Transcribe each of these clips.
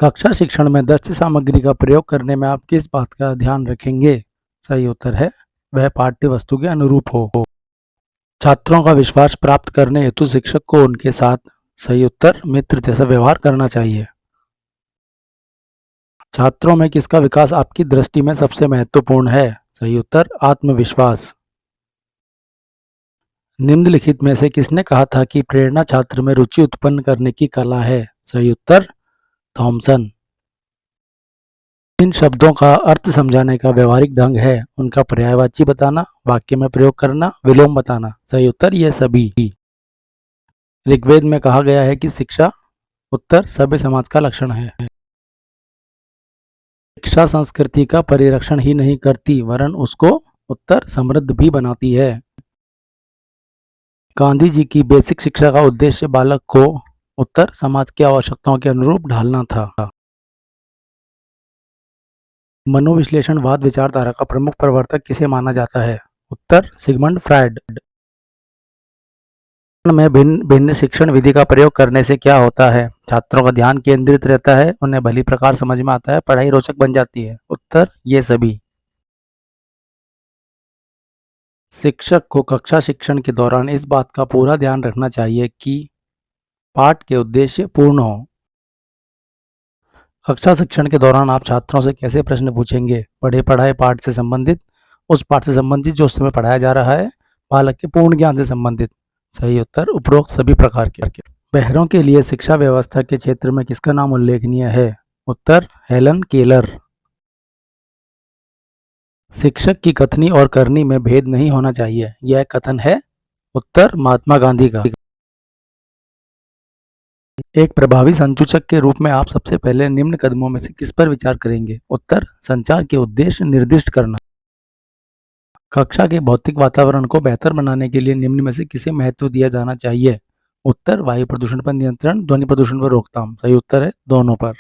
कक्षा शिक्षण में दृश्य सामग्री का प्रयोग करने में आप किस बात का ध्यान रखेंगे? सही उत्तर है वह पाठ्य वस्तु के अनुरूप हो। छात्रों का विश्वास प्राप्त करने हेतु शिक्षक को उनके साथ सही उत्तर मित्र जैसा व्यवहार करना चाहिए। छात्रों में किसका विकास आपकी दृष्टि में सबसे महत्वपूर्ण है? सही उत्तर आत्मविश्वास। निम्नलिखित में से किसने कहा था कि प्रेरणा छात्र में रुचि उत्पन्न करने की कला है? सही उत्तर थॉमसन। इन शब्दों का अर्थ समझाने का व्यवहारिक ढंग है उनका पर्यायवाची बताना, वाक्य में प्रयोग करना, विलोम बताना। सही उत्तर ये सभी। ऋग्वेद में कहा गया है कि शिक्षा उत्तर सभ्य समाज का लक्षण है। शिक्षा संस्कृति का परिरक्षण ही नहीं करती वरन उसको उत्तर समृद्ध भी बनाती है। गांधी जी की बेसिक शिक्षा का उद्देश्य बालक को उत्तर समाज की आवश्यकताओं के अनुरूप ढालना था। मनोविश्लेषणवाद विचारधारा का प्रमुख प्रवर्तक किसे माना जाता है? उत्तर सिगमंड फ्रायड। में भिन्न भिन्न शिक्षण विधि का प्रयोग करने से क्या होता है? छात्रों का ध्यान केंद्रित रहता है, उन्हें भली प्रकार समझ में आता है, पढ़ाई रोचक बन जाती है। उत्तर ये सभी। शिक्षक को कक्षा शिक्षण के दौरान इस बात का पूरा ध्यान रखना चाहिए कि पाठ के उद्देश्य पूर्ण हो। कक्षा शिक्षण के दौरान आप छात्रों से कैसे प्रश्न पूछेंगे? पढ़े पढ़ाए पाठ से संबंधित, उस पाठ से संबंधित जो उस समय पढ़ाया जा रहा है, बालक के पूर्ण ज्ञान से संबंधित। सही उत्तर उपरोक्त सभी प्रकार के। बहरों के लिए शिक्षा व्यवस्था के क्षेत्र में किसका नाम उल्लेखनीय है? उत्तर हेलन केलर। शिक्षक की कथनी और करनी में भेद नहीं होना चाहिए, यह कथन है उत्तर महात्मा गांधी का। एक प्रभावी संसूचक के रूप में आप सबसे पहले निम्न कदमों में से किस पर विचार करेंगे? उत्तर संचार के उद्देश्य निर्दिष्ट करना। कक्षा के भौतिक वातावरण को बेहतर बनाने के लिए निम्न में से किसे महत्व दिया जाना चाहिए? उत्तर वायु प्रदूषण पर नियंत्रण, ध्वनि प्रदूषण पर रोकथाम। सही उत्तर है दोनों पर।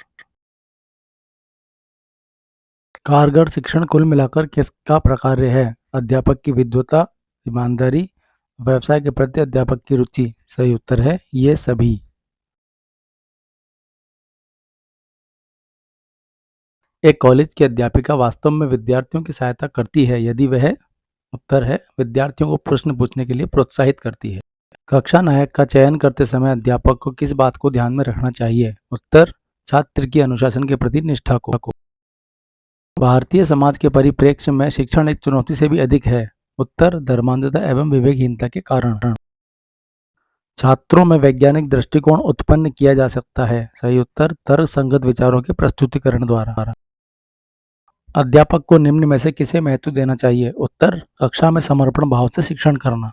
कारगर शिक्षण कुल मिलाकर किसका प्रकार्य है? अध्यापक की विद्वता, ईमानदारी, व्यवसाय के प्रति अध्यापक की रुचि। सही उत्तर है ये सभी। एक कॉलेज की अध्यापिका वास्तव में विद्यार्थियों की सहायता करती है यदि वह उत्तर है विद्यार्थियों को प्रश्न पूछने के लिए प्रोत्साहित करती है। कक्षा नायक का चयन करते समय अध्यापक को किस बात को ध्यान में रखना चाहिए? उत्तर छात्र की अनुशासन के प्रति निष्ठा को। भारतीय समाज के परिप्रेक्ष्य में शिक्षण एक चुनौती से भी अधिक है। उत्तर धर्मांधता एवं विवेकहीनता के कारण। छात्रों में वैज्ञानिक दृष्टिकोण उत्पन्न किया जा सकता है। सही उत्तर तर्क संगत विचारों के प्रस्तुतिकरण द्वारा। अध्यापक को निम्न में से किसे महत्व देना चाहिए? उत्तर कक्षा में समर्पण भाव से शिक्षण करना।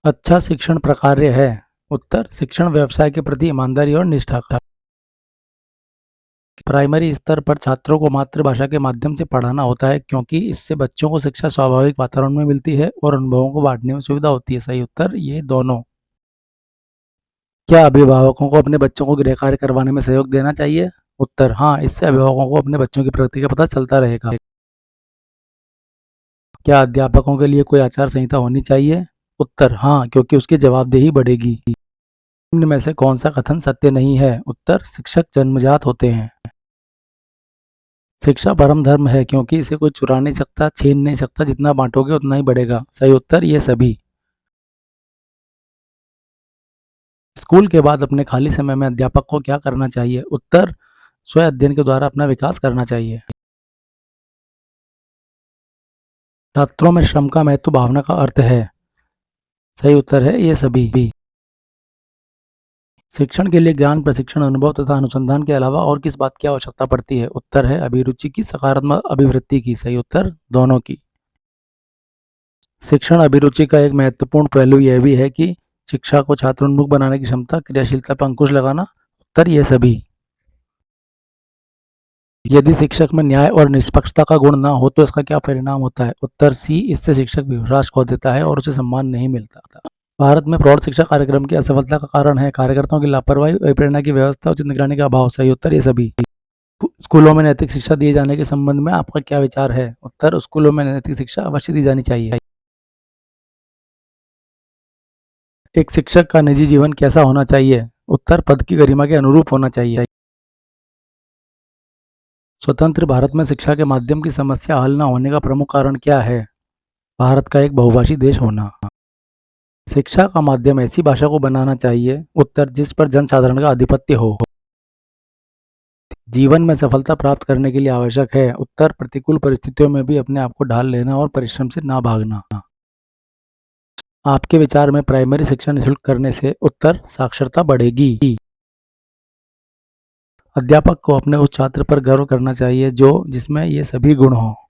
अच्छा शिक्षण प्रकार्य है। उत्तर शिक्षण व्यवसाय के प्रति ईमानदारी और निष्ठा का। प्राइमरी स्तर पर छात्रों को मातृभाषा के माध्यम से पढ़ाना होता है क्योंकि इससे बच्चों को शिक्षा स्वाभाविक वातावरण में मिलती है और अनुभवों को बांटने में सुविधा होती है। सही उत्तर ये दोनों। क्या अभिभावकों को अपने बच्चों को गृह कार्य करवाने में सहयोग देना चाहिए? उत्तर हाँ, इससे अभिभावकों को अपने बच्चों की प्रगति का पता चलता रहेगा। क्या अध्यापकों के लिए कोई आचार संहिता होनी चाहिए? उत्तर हाँ, क्योंकि उसकी जवाबदेही बढ़ेगी। निम्न में से कौन सा कथन सत्य नहीं है? उत्तर शिक्षक जन्मजात होते हैं। शिक्षा परम धर्म है क्योंकि इसे कोई चुरा नहीं सकता, छीन नहीं सकता, जितना बांटोगे उतना ही बढ़ेगा। सही उत्तर ये सभी। स्कूल के बाद अपने खाली समय में अध्यापक को क्या करना चाहिए? उत्तर स्वयं अध्ययन के द्वारा अपना विकास करना चाहिए। छात्रों में श्रम का महत्व भावना का अर्थ है। सही उत्तर है ये सभी। शिक्षण के लिए ज्ञान प्रशिक्षण अनुभव तथा अनुसंधान के अलावा और किस बात की आवश्यकता पड़ती है? उत्तर है अभिरुचि की, सकारात्मक अभिवृत्ति की। सही उत्तर दोनों की। शिक्षण अभिरुचि का एक महत्वपूर्ण पहलू यह भी है कि शिक्षा को छात्रोन्मुख बनाने की क्षमता, क्रियाशीलता पर अंकुश लगाना। उत्तर ये सभी। यदि शिक्षक में न्याय और निष्पक्षता का गुण ना हो तो इसका क्या परिणाम होता है? उत्तर सी, इससे शिक्षक विश्वास खो देता है और उसे सम्मान नहीं मिलता। भारत में प्रौढ़ शिक्षा कार्यक्रम की असफलता का कारण है कार्यकर्ताओं की लापरवाही, प्रेरणा की व्यवस्था, उचित निगरानी का अभाव। सही उत्तर ये सभी। स्कूलों में नैतिक शिक्षा दिए जाने के संबंध में आपका क्या विचार है? उत्तर स्कूलों में नैतिक शिक्षा अवश्य दी जानी चाहिए। एक शिक्षक का निजी जीवन कैसा होना चाहिए? उत्तर पद की गरिमा के अनुरूप होना चाहिए। स्वतंत्र भारत में शिक्षा के माध्यम की समस्या हल न होने का प्रमुख कारण क्या है? भारत का एक बहुभाषी देश होना। शिक्षा का माध्यम ऐसी भाषा को बनाना चाहिए। उत्तर जिस पर जनसाधारण का आधिपत्य हो। जीवन में सफलता प्राप्त करने के लिए आवश्यक है। उत्तर प्रतिकूल परिस्थितियों में भी अपने आप को ढाल लेना और परिश्रम से ना भागना। आपके विचार में प्राइमरी शिक्षा निःशुल्क करने से उत्तर साक्षरता बढ़ेगी। अध्यापक को अपने उस छात्र पर गर्व करना चाहिए जो जिसमें ये सभी गुण हों।